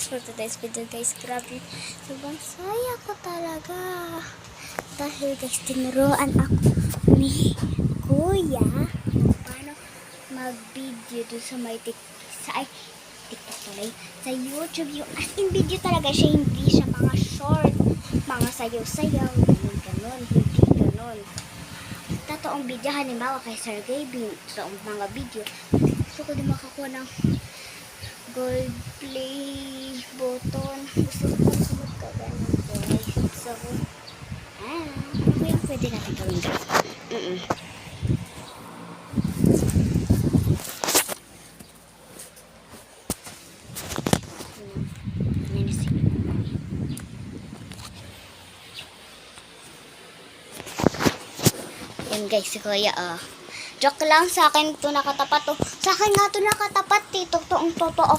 vlogs for today's video guys. Grabe, sobrang saya ko talaga. Dahil guys, tinuruan ako ni Kuya paano mag-video dun sa may TikTok tuloy. Sa YouTube, yung as in video talaga siya. Hindi siya mga short, mga sayaw-sayaw, ganun, hindi ganun. Totoong video, halimbawa kay Sir Gaby, totoong mga video. Gusto ko din makakuha ng gold play button. Gusto ko sunod ka ganun guys. So, ano yung pwede natin gawin guys? Yan guys, si Kuya, joke lang, sa akin ito nakatapat, oh. Sa akin nga ito nakatapat, eh. Totoong totoo.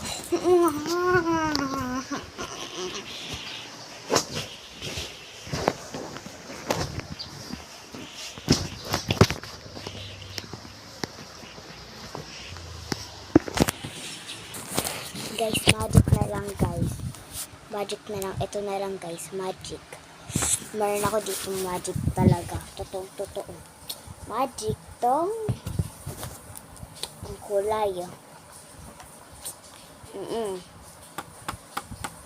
Guys, magic na lang guys. Magic na lang. Ito na lang guys, magic. Meron ako dito magic talaga. Totoo. Magic tong ang kulay.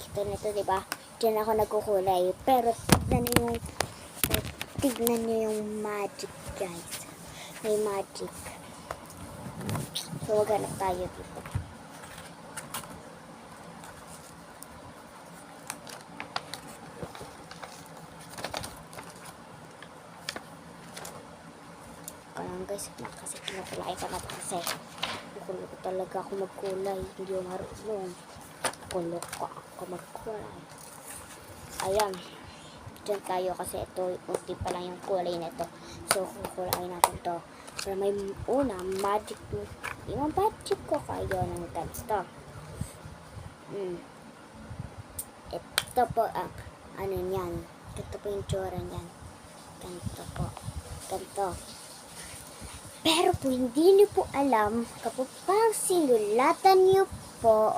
Kita na ito, diba? Diyan ako nagkukulay. Pero tignan nyo yung magic guys. May magic. So, maghanap tayo dito. Kaya guys, kasi kinapalaki ka natin kasi kulo ko talaga ako magkulay. Hindi yung marunong. Kulo ko ako magkulay. Ayan. Diyan tayo kasi ito, unti pa lang yung kulay na ito. So, kukulayin natin to. Pero may una, magic. Yung magic ko kayo ng ganito. Ito po, ano yan. Ito po yung tsura niyan. Ganito po. Ganito. Pero po, hindi niyo po alam kapag sinulatan niyo po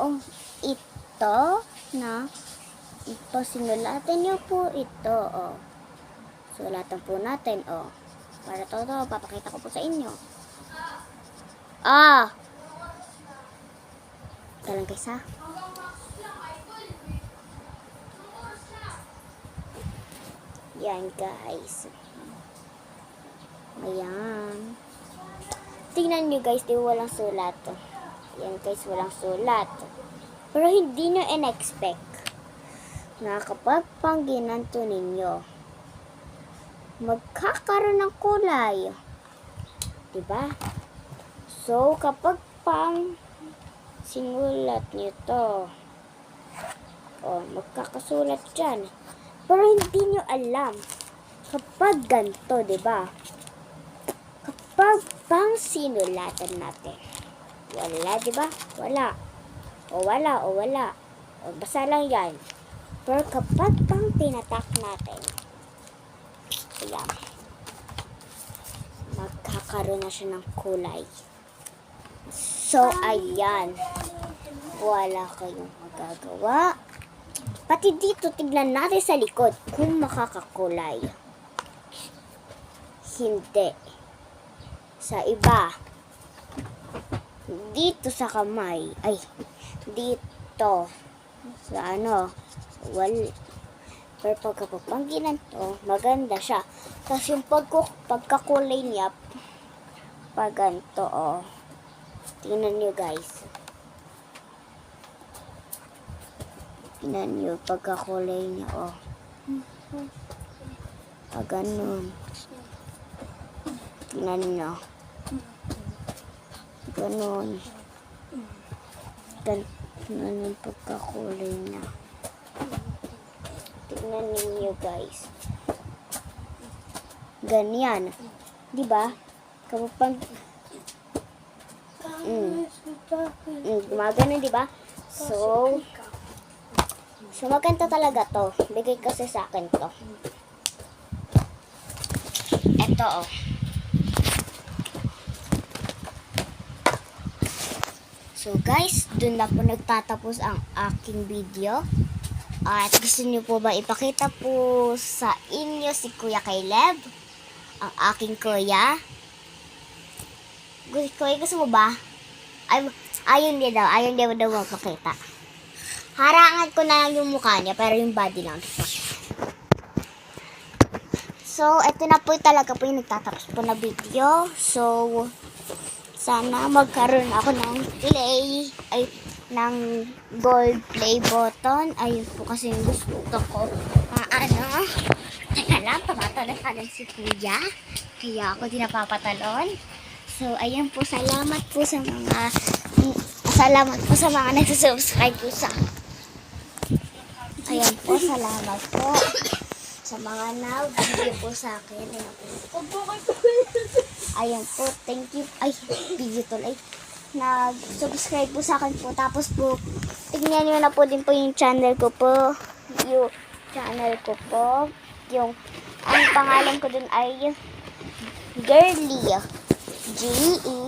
ito na sinulatan niyo po ito, Sulatan po natin, Para todo, papakita ko po sa inyo. Ito lang guys, ha? Yan guys. Ayan. Tingnan nyo guys, di walang sulat. Yan guys, walang sulat. Pero hindi nyo in-expect na kapag pang ginanto ninyo, magkakaroon ng kulay. Diba? So, kapag pang sinulat nyo to, magkakasulat dyan. Pero hindi nyo alam kapag ganito, diba? Kapag pang sinulatan natin, wala, diba? Wala. Wala. Basta lang yan. Pero kapag pang tinatak natin, ayan, magkakaroon na siya ng kulay. So, ayan. Wala kayong magagawa. Pati dito, tignan natin sa likod kung makakakulay. Hindi. Sa iba. Dito sa kamay. Ay, dito. Sa pero pagkapapangginan to, maganda siya. Kasi yung pagkakulay niya, pag ganito, tingnan nyo guys. Tingnan nyo, pagkakulay niya, pag ganun. Tingnan nyo. Ganun. Tingnan yung pagkakulay niya. Tingnan ninyo guys. Ganyan. Diba? Kapag gumagano, diba? So maganda talaga to. Bigay kasi sa akin to. Ito, So, So guys, dun na po nagtatapos ang aking video. At gusto niyo po ba ipakita po sa inyo si Kuya Caleb? Ang aking kuya. Kuya, gusto mo ba? Ayun niya daw. Ayun niya daw magpakita. Harangan ko na lang yung mukha niya, pero yung body lang. So, eto na po talaga po yung nagtatapos po na video. So, sana magkaroon ako ng ng gold play button. Ayun po kasi yung gusto ko. Teka lang, papatalon si Kuya. Kaya ako din napapatalon. So, ayun po, salamat po sa mga nagsusubscribe po sa. Ayan po, salamat po sa mga nag-video po sa akin. Ayan po, thank you. Ay, video tuloy. Nag-subscribe po sa akin po. Tapos po, tignan nyo na po din po yung channel ko po. Yung channel ko po. Ang pangalan ko dun ay Girly. G-E